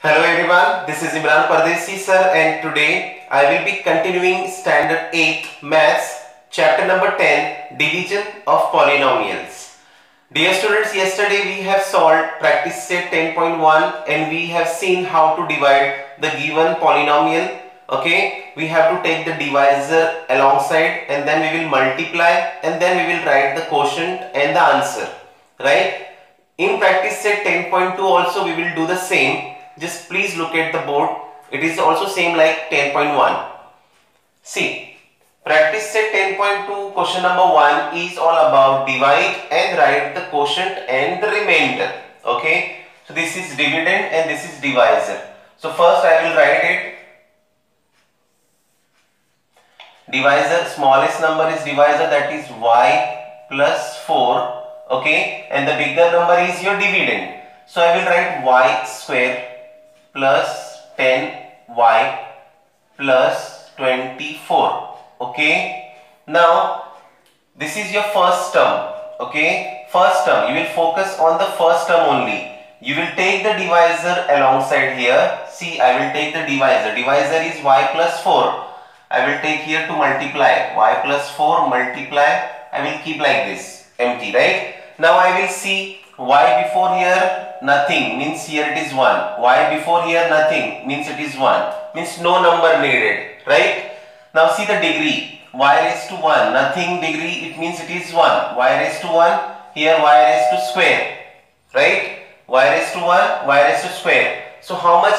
Hello everyone, this is Imran Pardesi sir and today I will be continuing standard 8 maths chapter number 10 division of polynomials. Dear students, yesterday we have solved practice set 10.1 and we have seen how to divide the given polynomial. Okay, we have to take the divisor alongside and then we will multiply and then we will write the quotient and the answer, right? In practice set 10.2 also we will do the same. Just please look at the board. It is also same like 10.1. See, practice set 10.2 question number 1 is all about divide and write the quotient and the remainder. Okay. So this is dividend and this is divisor. So first I will write it. Divisor, smallest number is divisor, that is y plus 4. Okay. And the bigger number is your dividend. So I will write y square plus 10y plus 24. Okay. Now this is your first term. Okay. First term, you will focus on the first term only. You will take the divisor alongside here. See, I will take the divisor. Divisor is y plus 4. I will take here to multiply. Y plus 4 multiply. I will keep like this. Empty, right? Now I will see y before here nothing, means here it is 1. Y before here nothing, means it is 1. Means no number needed, right? Now see the degree. Y raised to 1, nothing degree, it means it is 1. Y raised to 1, here y raised to square, right? Y raised to 1, y raised to square. So how much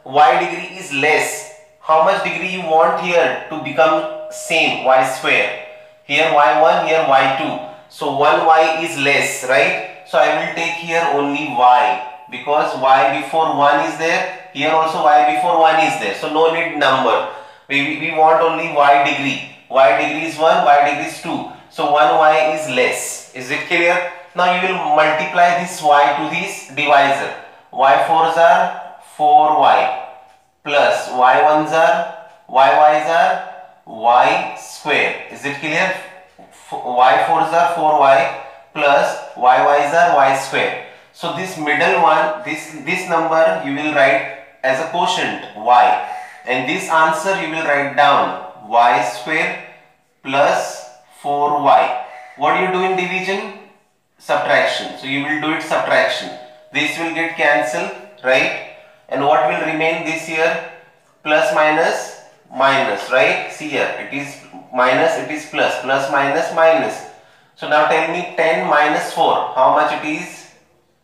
y degree is less? How much degree you want here to become same, y square? Here y1, here y2. So 1y is less, right? So I will take here only y, because y before 1 is there, here also y before 1 is there. So no need number. We want only y degree. Y degree is 1, y degree is 2. So 1y is less. Is it clear? Now you will multiply this y to this divisor. y4s are 4y plus y1s are y's are y square. Is it clear? y4s are 4y plus y's are y square. So this middle one, this number you will write as a quotient y, and this answer you will write down y square plus 4y. What do you do in division? Subtraction. So you will do it subtraction. This will get cancelled, right? And what will remain this here? Plus minus minus, right? See here, it is minus, it is plus, plus minus minus. So now tell me 10 minus 4, how much it is?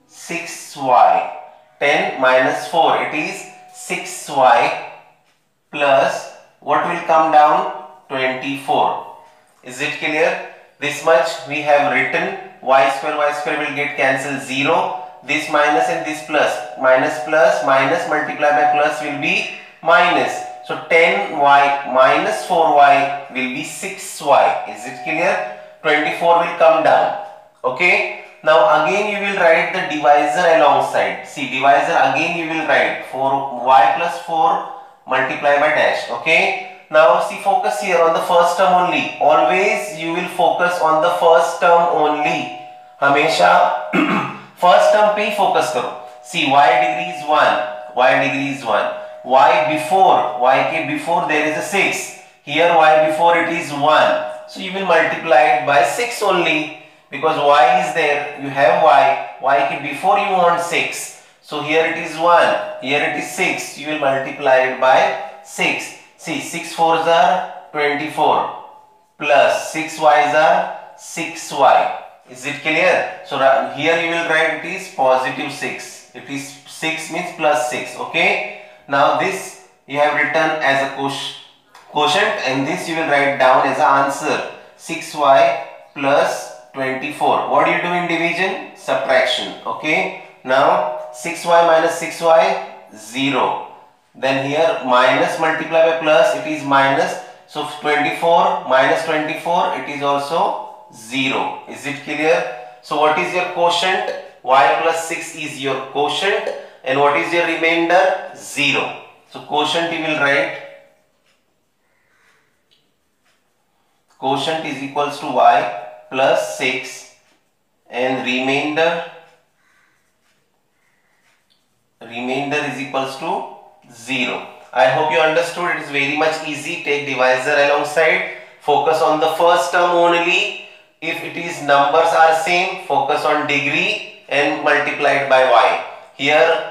6y. 10 minus 4, it is 6y plus what will come down? 24. Is it clear? This much we have written. Y square will get cancelled 0. This minus and this plus. Minus plus minus multiplied by plus will be minus. So 10y minus 4y will be 6y. Is it clear? 24 will come down. Okay. Now again you will write the divisor alongside. See, divisor again you will write 4y plus 4 multiplied by dash. Okay. Now see, focus here on the first term only. Always you will focus on the first term only. हमेशा first term पे ही focus करो. See, y degree is 1. Y degree is 1. Y before, y के before there is a 6. Here y before it is 1. So you will multiply it by 6 only, because y is there, you have y before you want 6. So here it is 1, here it is 6, you will multiply it by 6. See, 6 4s are 24 plus 6 y's are 6y. Is it clear? So here you will write it is positive 6. It is 6 means plus 6. Okay. Now this you have written as a quotient and this you will write down as an answer 6y plus 24. What do you do in division? Subtraction. Okay. Now 6y minus 6y 0. Then here minus multiplied by plus, it is minus. So 24 minus 24, it is also 0. Is it clear? So what is your quotient? Y plus 6 is your quotient, and what is your remainder? 0. So quotient you will write, quotient is equals to y plus 6 and remainder remainder is equals to 0. I hope you understood. It is very much easy. Take divisor alongside, focus on the first term only. If it is numbers are same, focus on degree and multiplied by y. Here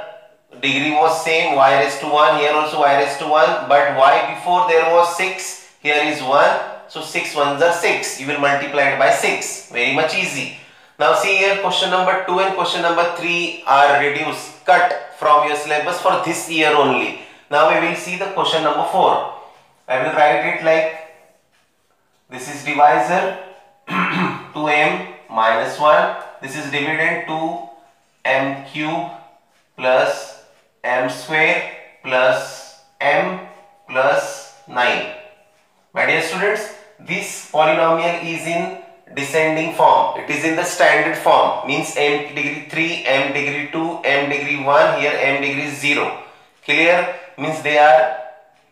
degree was same, y raised to 1, here also y raised to 1, but y before there was 6, here is 1, so 6 ones are 6, you will multiply it by 6, very much easy. Now see here, question number 2 and question number 3 are reduced, cut from your syllabus for this year only. Now we will see the question number 4. I will write it like, this is divisor 2m minus 1, this is dividend 2m cube plus m square plus m plus 9. My dear students, this polynomial is in descending form. It is in the standard form, means m degree 3, m degree 2, m degree 1, here m degree 0. Clear? Means they are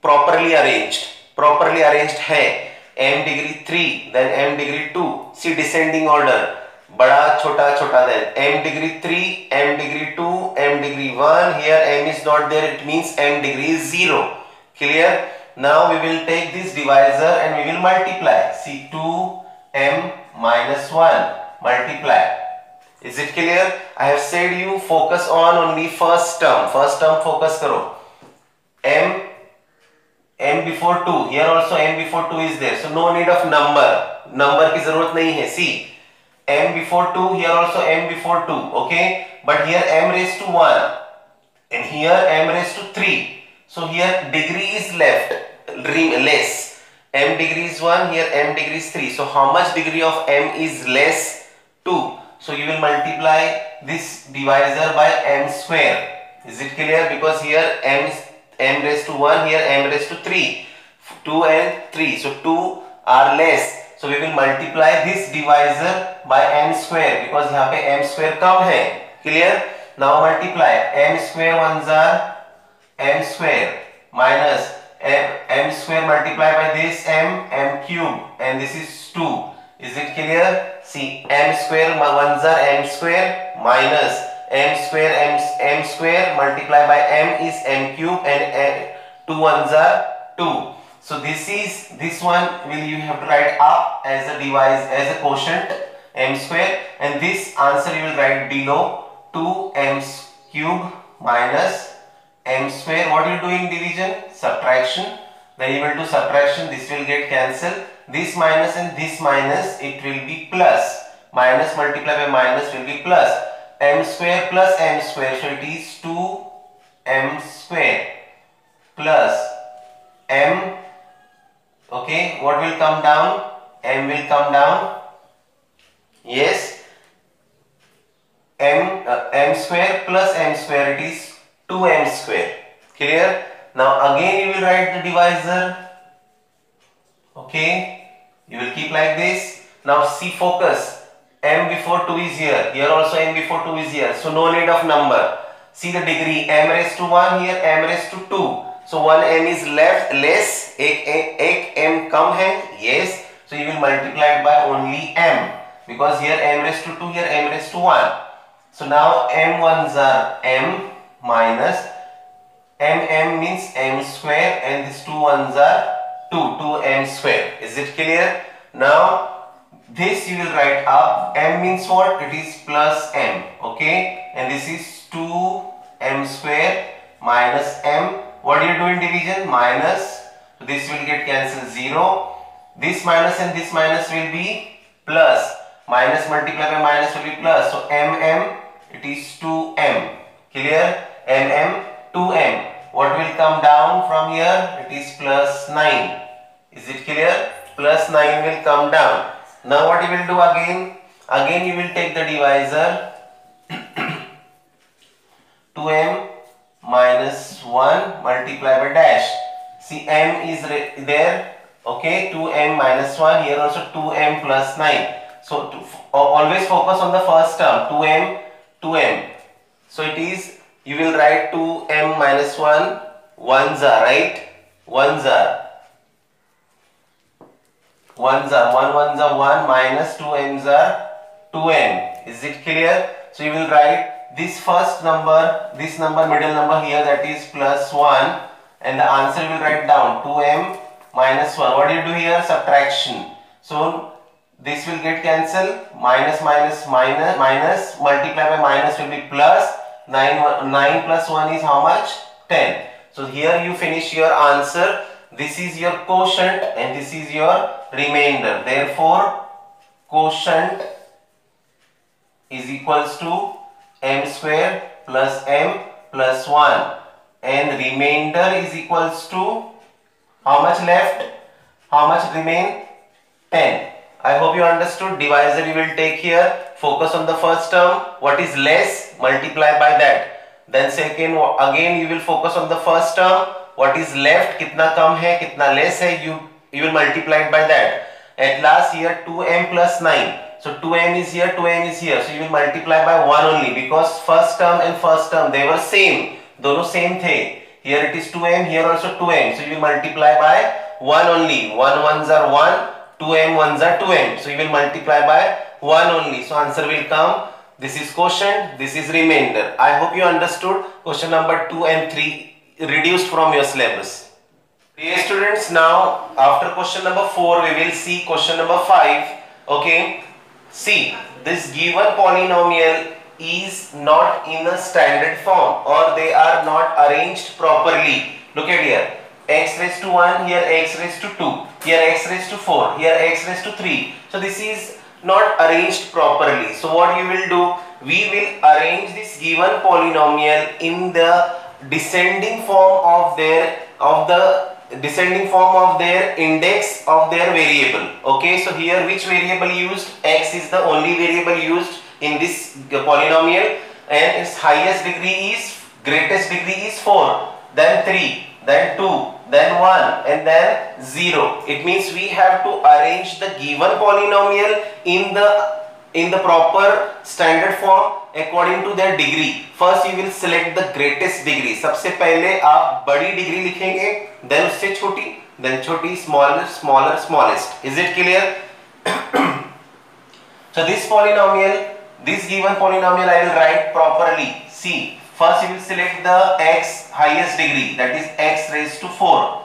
properly arranged. Properly arranged hai. m degree 3, then m degree 2. See descending order. बड़ा छोटा छोटा then m degree 3, m degree 2, m degree 1. Here m is not there, it means m degree is 0. Clear? Now we will take this divisor and we will multiply. See 2m minus 1 multiply. Is it clear? I have said you focus on only first term. First term focus karo. m before 2. Here also m before 2 is there. So no need of number. Number की जरूरत नहीं है. See. m before 2, here also m before 2, okay, but here m raised to 1 and here m raised to 3, so here degree is left, less, m degree is 1, here m degree is 3, so how much degree of m is less? 2, so you will multiply this divisor by m square. Is it clear? Because here m raised to 1, here m raised to 3, 2 and 3, so 2 are less. So we will multiply this divisor by m square because यहाँ पे m square कम है. Clear? Now multiply m square ones are m square minus m square multiplied by this m cube and this is 2. Is it clear? See m square ones are m square minus m square multiplied by m is m cube and 2 ones are 2. So this one will you have to write up as a quotient m square and this answer you will write below 2m cube minus m square. What you do in division? Subtraction. Then you will do subtraction. This will get cancelled. This minus and this minus it will be plus. Minus multiplied by minus will be plus. M square plus m square. So it is 2m square plus m. Okay, what will come down? M will come down. Yes. M square plus m square, it is 2m square. Clear? Now again you will write the divisor. Okay. You will keep like this. Now see, focus. M before 2 is here. Here also m before 2 is here. So no need of number. See the degree. M raised to 1, here m raised to 2. So 1 m is left less, एक m कम है, yes. So you will multiply it by only m because here m raised to 2, here m raised to 1. So now m ones are m minus m means m square and these 2 ones are 2m square. Is it clear? Now this you will write up. M means what? It is plus m, okay, and this is 2m square minus m. What do you do in division? Minus. So this will get cancelled 0. This minus and this minus will be plus. Minus multiplied by minus will be plus. So it is 2m. Clear? 2m. What will come down from here? It is plus 9. Is it clear? Plus 9 will come down. Now what you will do again? Again you will take the divisor 2m minus 1 multiplied by dash. See m is there, okay, 2m minus 1, here also 2m plus 9. So always focus on the first term, 2m. So it is, you will write 2m minus 1, ones are, right? Ones are 1 ones are 1 minus 2m's are 2m. Is it clear? So you will write this first number, this number, middle number here, that is plus 1, and the answer will write down 2m minus 1. What do you do here? Subtraction. So this will get cancelled. Minus minus minus minus, multiply by minus will be plus. 9 plus 1 is how much? 10. So here you finish your answer. This is your quotient and this is your remainder. Therefore, quotient is equals to m square plus m plus 1, and remainder is equals to how much left? How much remain? 10. I hope you understood. Divisor you will take here. Focus on the first term. What is less? Multiply by that. Then second, again you will focus on the first term. What is left? Kitna kam hai, kitna less hai, you will multiply it by that. At last here 2m plus 9. So 2m is here, 2m is here. So you will multiply by 1 only, because first term and first term they were same. Dono same the. Here it is 2m, here also 2m. So you will multiply by 1 only. 1 ones are 1, 2m ones are 2m. So you will multiply by 1 only. So answer will come. This is quotient, this is remainder. I hope you understood question number 2 and 3 reduced from your syllabus. Dear students, now after question number 4 we will see question number 5. Okay. See, this given polynomial is not in a standard form, or they are not arranged properly. Look at here. X raised to 1, here x raised to 2, here x raised to 4, here x raised to 3. So this is not arranged properly. So what you will do? We will arrange this given polynomial in the descending form of their index of their variable. Okay, so here which variable used? X is the only variable used in this polynomial, and its highest degree is, greatest degree is 4, then 3, then 2, then 1, and then 0. It means we have to arrange the given polynomial in the proper standard form according to their degree. First you will select the greatest degree. सबसे पहले आप बड़ी degree लिखेंगे, then उससे छोटी, then छोटी, smaller, smaller, smallest. Is it clear? So this polynomial, this given polynomial I will write properly. See, first you will select the x highest degree, that is x raised to 4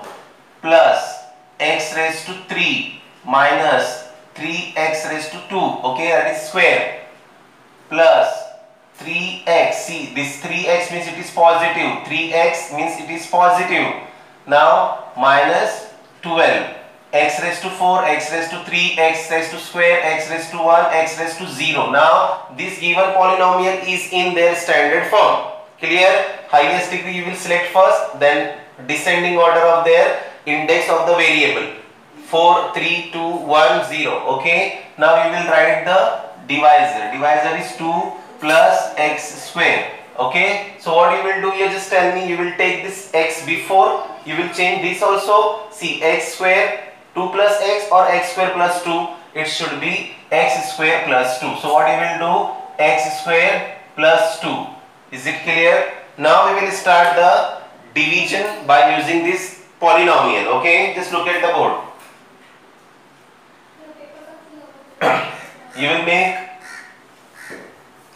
plus x raised to 3 minus 3x raised to 2, okay, that is square, plus 3x, see this 3x means it is positive, 3x means it is positive. Now minus 12, x raised to 4, x raised to 3, x raised to square, x raised to 1, x raised to 0. Now this given polynomial is in their standard form. Clear? Highest degree you will select first, then descending order of their index of the variable. 4, 3, 2, 1, 0. Okay. Now you will write the divisor. Divisor is 2 plus x square. Okay. So what you will do? You just tell me. You will take this x before. You will change this also. See, x square 2 plus x or x square plus 2. It should be x square plus 2. So what you will do? X square plus 2. Is it clear? Now we will start the division by using this polynomial. Okay. Just look at the board. You will make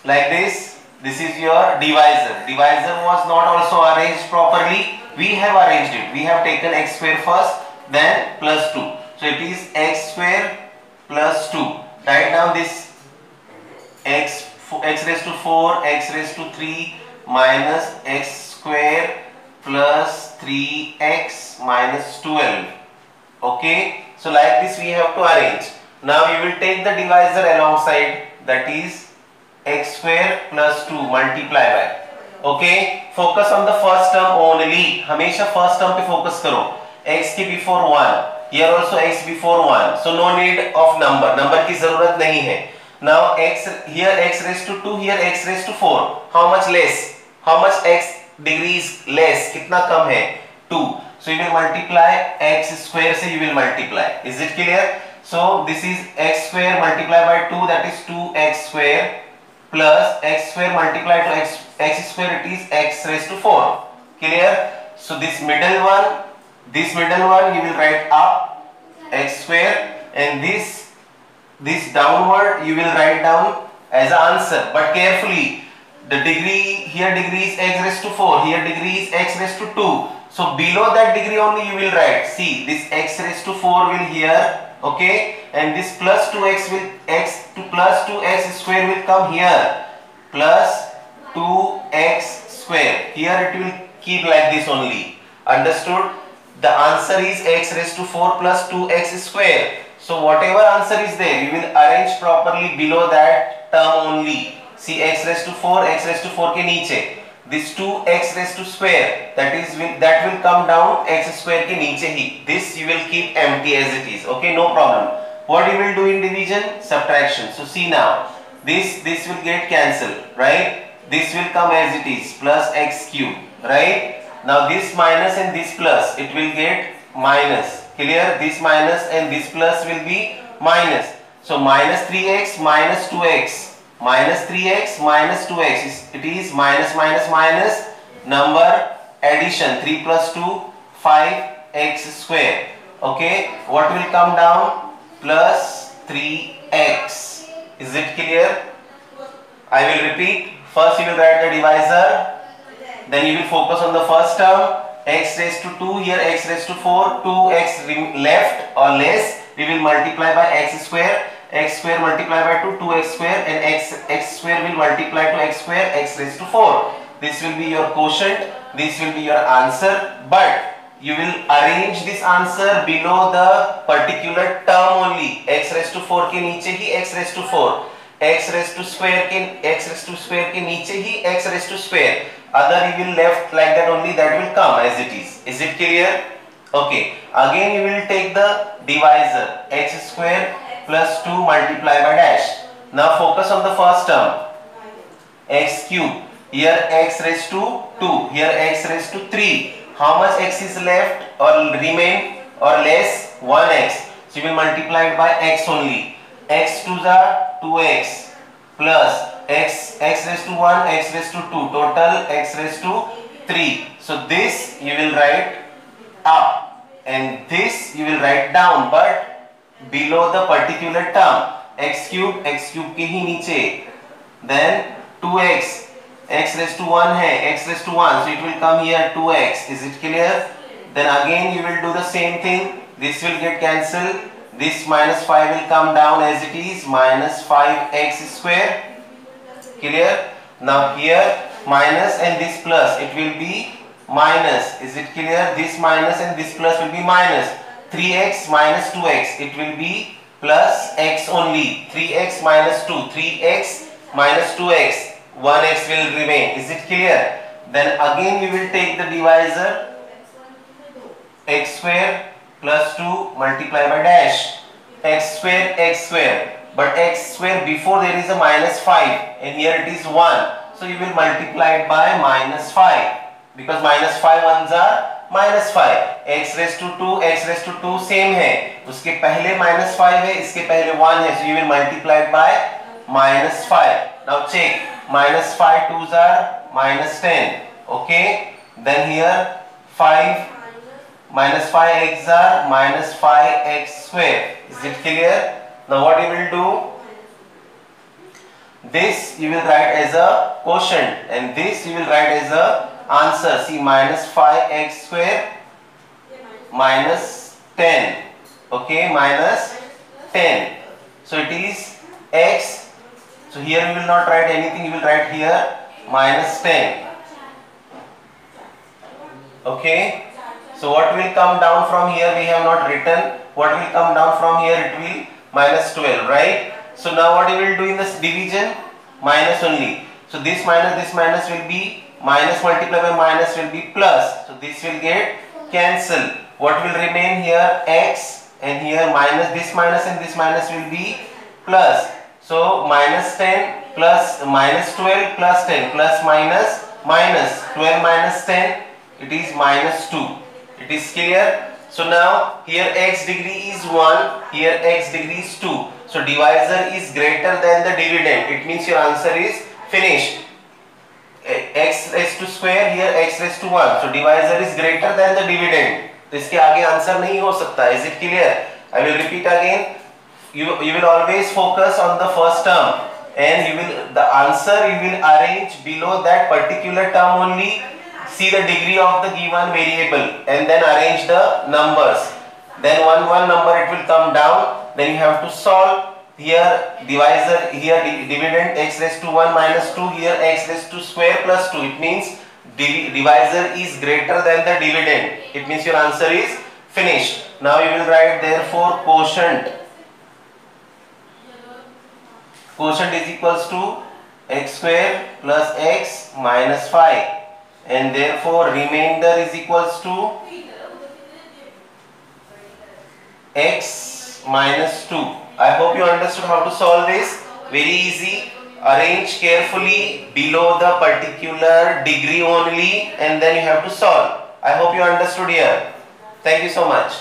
like this. This is your divisor. Divisor was not also arranged properly. We have arranged it. We have taken x square first, then plus 2. So it is x square plus 2. Write down this x raised to 4, x raised to 3 minus x square plus 3x minus 12. Okay. So like this we have to arrange. Now you will take the divisor alongside, that is x square plus 2 multiply by. Okay. Focus on the first term only. हमेशा first term पे focus करो. X के before 1. Here also x before 1. So no need of number. Number की जरूरत नहीं है. Now x, here x raised to 2, here x raised to 4. How much less? How much x degrees less? कितना कम है? 2. So you will multiply x square से you will multiply. Is it clear? So this is x square multiplied by 2, that is 2x square plus x square multiplied to x square, it is x raised to 4. Clear? So this middle one you will write up x square, and this downward you will write down as an answer. But carefully, The degree, here degree is x raised to 4, here degree is x raised to 2. So below that degree only you will write. See, this x raised to 4 will here, okay, and this plus 2x will plus 2x square will come here, plus 2x square. Here it will keep like this only. Understood? The answer is x raised to 4 plus 2x square. So whatever answer is there, you will arrange properly below that term only. See, x raised to 4 के नीचे, this 2x raised to square, that will come down x square के नीचे ही. This you will keep empty as it is. Okay, no problem. What you will do in division? Subtraction. So see now, this will get cancelled, right? This will come as it is, plus x cube, right? Now this minus and this plus, it will get minus. Clear? This minus and this plus will be minus. So minus 3x minus 2x. Minus 3x minus 2x, it is minus minus minus, number addition, 3 plus 2, 5x square. Okay, what will come down? Plus 3x. Is it clear? I will repeat. First you will write the divisor, then you will focus on the first term, x raised to 2, here x raised to 4, 2x left or less, we will multiply by x square. X square multiply by 2, 2x square, and x square will multiply to x square, x raised to 4. This will be your quotient, this will be your answer, but you will arrange this answer below the particular term only. X raised to 4 के नीचे ही x raised to 4, x raised to square के नीचे ही x raised to square. Other you will left like that only, that will come as it is. Is it clear? Okay. Again you will take the divisor, x square plus 2 multiply by dash. Now focus on the first term, x cube. Here x raised to 2, here x raised to 3. How much x is left or remain or less? 1x. So you will multiply it by x only. X 2s are 2x plus x raised to 1, x raised to 2. Total x raised to 3. So this you will write up and this you will write down, but below the particular term. X cube के ही नीचे. Then 2x, x raised to 1 है, x raised to 1, so it will come here 2x. Is it clear? Then again you will do the same thing. This will get cancelled. This minus 5 will come down as it is, minus 5x square. Clear? Now here minus and this plus, it will be minus. Is it clear? This minus and this plus will be minus. 3x minus 2x, it will be plus x only. 3x minus 2, 3x minus 2x, 1x will remain. Is it clear? Then again we will take the divisor, x square plus 2 multiply by dash, x square, but x square before there is a minus 5 and here it is 1. So you will multiply it by minus 5 because minus 5 ones are minus 5. x raised to 2, x raised to 2 same है, उसके पहले minus 5 है, इसके पहले 1 है, so you will multiply it by minus 5. Now check, minus 5 2s are minus 10. Okay, then here 5 minus 5x are minus 5x square. Is it clear? Now what you will do? This you will write as a quotient and this you will write as a answer. See, minus 5x square minus 10. Okay, minus 10. So it is x. So here you will not write anything, you will write here minus 10. Okay. So what will come down from here we have not written. What will come down from here? It will minus 12, right? So now what you will do in this division? Minus only. So this minus will be minus multiplied by minus will be plus. So this will get cancelled. What will remain here? X, and here minus, this minus and this minus will be plus. So minus 10 plus minus 12 plus 10 plus minus minus 12 minus 10, it is minus 2. It is clear? So now here x degree is 1, here x degree is 2. So divisor is greater than the dividend. It means your answer is finished. X raised to square, here x raised to 1. So divisor is greater than the dividend. तो इसके आगे answer नहीं हो सकता. Is it clear? I will repeat again. You will always focus on the first term. and the answer you will arrange below that particular term only. See the degree of the given variable and then arrange the numbers. Then one number it will come down. Then you have to solve. Here divisor, here dividend x raised to 1 minus 2, here x raised to square plus 2. It means divisor is greater than the dividend. It means your answer is finished. Now you will write therefore quotient. Quotient is equals to x square plus x minus 5, and therefore remainder is equals to x minus 2. I hope you understood how to solve this. Very easy. Arrange carefully below the particular degree only and then you have to solve. I hope you understood here. Thank you so much.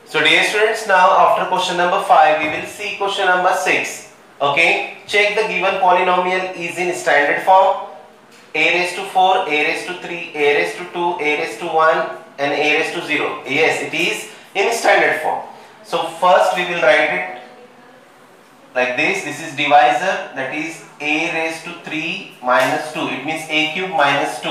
So dear students, now after question number 5 we will see question number 6. Okay, check the given polynomial is in standard form. A raised to 4, a raised to 3, a raised to 2, a raised to 1 and a raised to 0. Yes, it is in standard form. So first we will write it like this. This is divisor, that is a raised to 3 minus 2. It means a cube minus 2.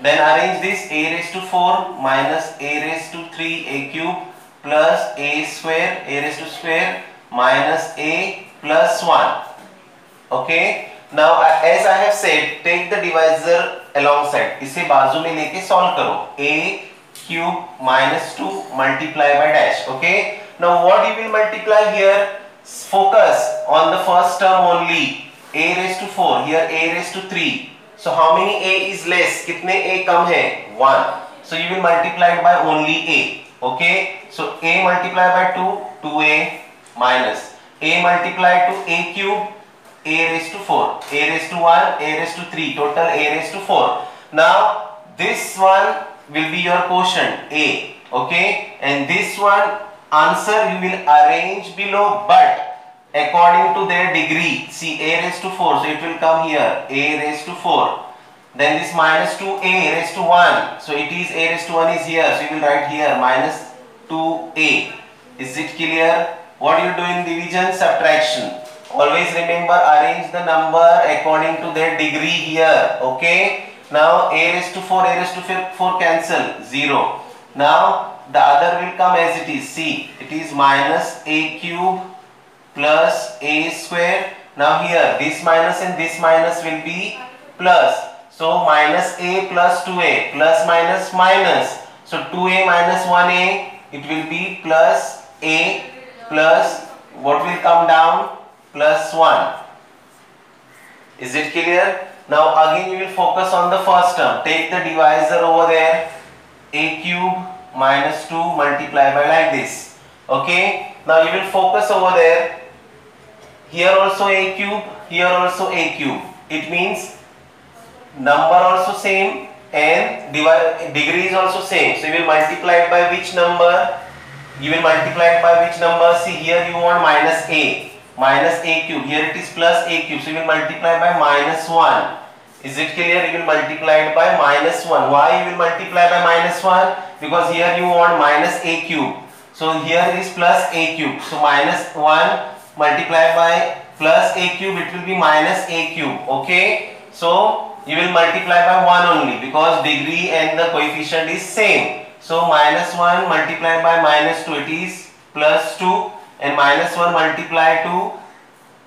Then arrange this a raised to 4 minus a raised to 3 a cube plus a square, a raised to square minus a plus 1. Okay. Now as I have said, take the divisor alongside. इसे बाजू में लेके solve करो. A cube minus 2 multiply by dash. Okay. Now what you will multiply here? Focus on the first term only. A raised to 4. Here a raised to 3. So how many a is less? कितने a कम है? 1. So you will multiply by only a. Okay. So a multiplied by 2, 2a minus a multiplied to a cube, a raised to 4, a raised to 1, a raised to 3, total a raised to 4. Now this one will be your quotient a. Okay. And this one answer you will arrange below, but according to their degree. See a raised to 4, so it will come here a raised to 4. Then this minus 2a raised to 1, so it is a raised to 1 is here, so you will write here minus 2a. Is it clear? What you do in division? Subtraction. Always remember, arrange the number according to their degree here. Okay. Now a raised to 4, a raised to 4 cancel, 0. Now the other will come as it is. See, it is minus a cube plus a square. Now here this minus and this minus will be plus. So minus a plus 2a plus minus minus. So 2a minus 1a, it will be plus a plus what will come down? Plus 1. Is it clear? Now again you will focus on the first term. Take the divisor over there. A cube minus 2 multiply by like this. Okay. Now you will focus over there. Here also a cube, here also a cube. It means number also same and degree is also same. So you will multiply it by which number? You will multiply it by which number? See, here you want minus a cube. Here it is plus a cube. So you will multiply by minus 1. Is it clear? You will multiply it by minus 1. Why you will multiply by minus 1? Because here you want minus a cube. So here is plus a cube. So minus 1 multiplied by plus a cube, it will be minus a cube. Okay. So you will multiply by 1 only because degree and the coefficient is same. So minus 1 multiplied by minus 2, it is plus 2, and minus 1 multiplied to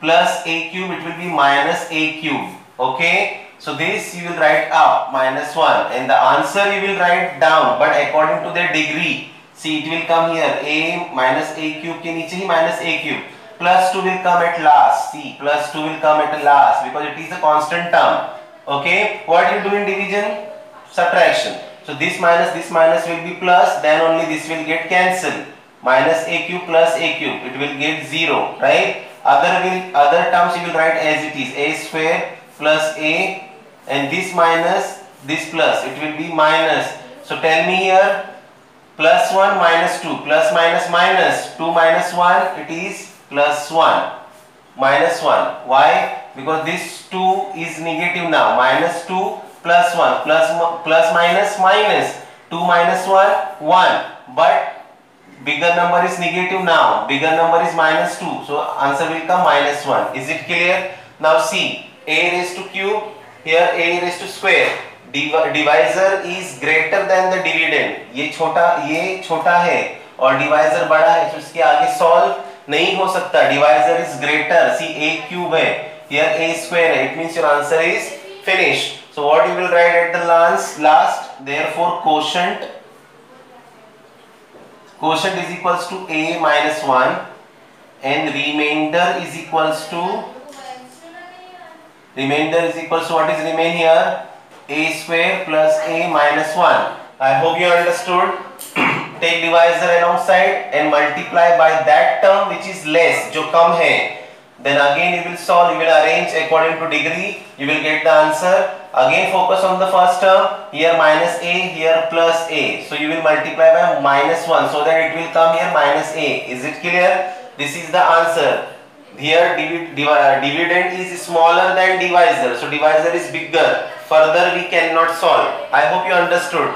plus a cube, it will be minus a cube. Okay. So this you will write up minus 1 and the answer you will write down, but according to their degree. See, it will come here a minus a cube के नीचे ही minus a cube. Plus 2 will come at last. See, plus 2 will come at last because it is a constant term. Okay. What you do in division? Subtraction. So this minus will be plus, then only this will get cancelled. Minus a cube plus a cube, it will get 0, right? Other terms you will write as it is, a square plus a, and this minus, this plus, it will be minus. So tell me here, plus 1 minus 2, plus minus minus, 2 minus 1, it is plus 1, minus 1. Why? Because this 2 is negative now, minus 2 plus 1, plus minus minus, 2 minus 1, 1. But Bigger number is negative now. Bigger number is minus 2. So answer will come minus 1. Is it clear? Now see, a raised to cube, here a raised to square. Divisor is greater than the dividend. ये छोटा है और divisor बड़ा है, तो इसके आगे solve नहीं हो सकता. Divisor is greater. See, a cube है, here a square है. It means your answer is finished. So what you will write at the last? Therefore quotient is equals to a minus 1 and remainder is equals to what is remain here? A square plus a minus 1. I hope you understood. Take divisor alongside and multiply by that term which is less, जो कम है. Then again you will solve, you will arrange according to degree, you will get the answer. Again focus on the first term, here minus a, here plus a. So you will multiply by minus 1 so that it will come here minus a. Is it clear? This is the answer. Here dividend is smaller than divisor, so divisor is bigger. Further we cannot solve. I hope you understood.